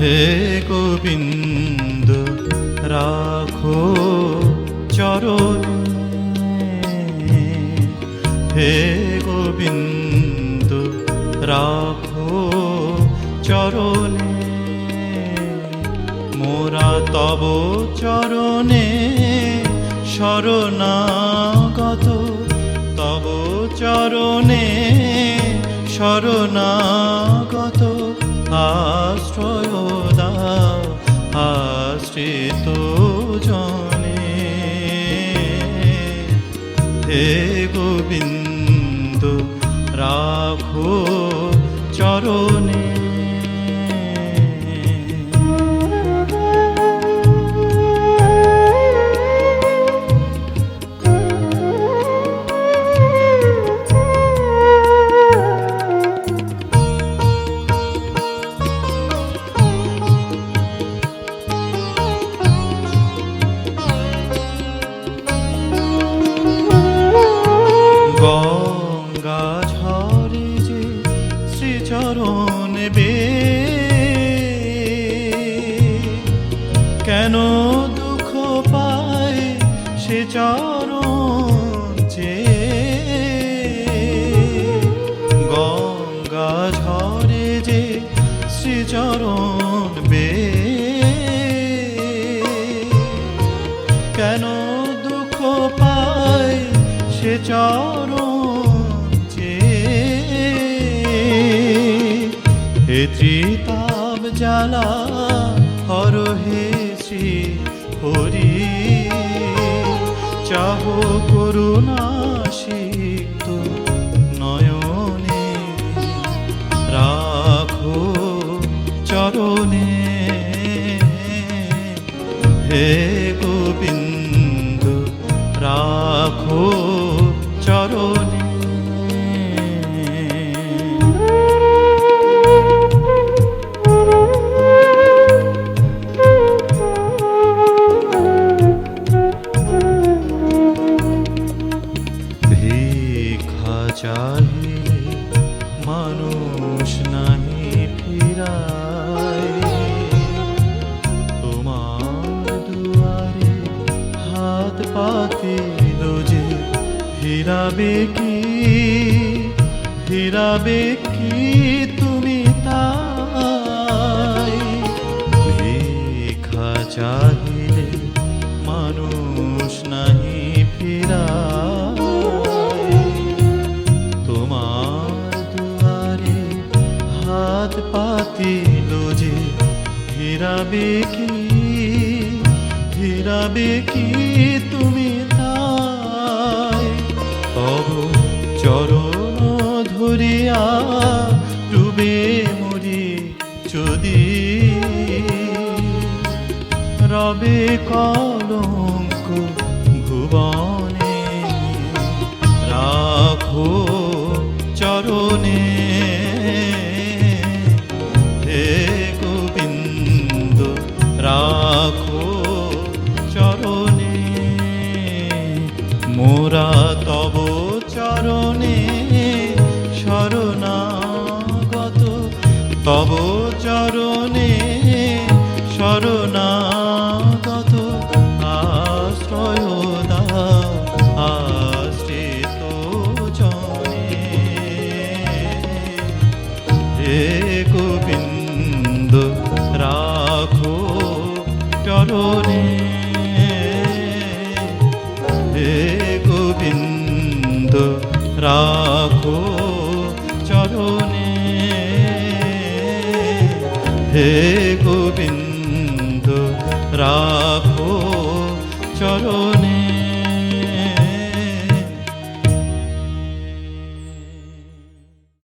হে গোবিন্দ রাখো চরণে, হে গোবিন্দ রাখো চরণে, মোরা তব চরণে শরণাগত, তব চরণে শরণাগত, আশ্রয় দাও আশ্রিত জনে, হে গোবিন্দ রাখো চরণে। গঙ্গা ঝরে যে শ্রীচরণ বে, কেন দুঃখ পায় সে চরণ যে, গঙ্গা ঝরে যে শ্রীচরণ বে, কেন দুঃখ পায় সে চরণ যে, হে ত্রিতাপ জ্বালা হর হে শ্রী হরি, চাহ করুণা সিক্ত নয়নে, রাখো চরণে, হে গোবিন্দ রাখো চরণে। ভিক্ষা চাহিলে মানুষ নাহি ফিরায়, তোমার দুয়ারে হাত পাতিল যে, ফিরাবে কি ফিরাবে কি তুমি তাই, ভিক্ষা চাহিলে মানুষ নাহি ফিরায়, তোমার দুয়ারে হাত পাতিল যে, ফিরাবে কি ফিরাবে কি তুমি তাই, তব চরণ ধরিয়া ডুবে মরি যদি, রবে কলঙ্ক ভুবনে, রাখো চরণে, হে গোবিন্দ রাখো চরণে, মোরা তব চরণে শরণাগত, তব চরণে শরণাগত, আশ্রয় দাও আশ্রিত জনে, হে গোবিন্দ রাখো চরণে, হে গোবিন্দ রাখো চরণে, হে গোবিন্দ রাখো চরণে।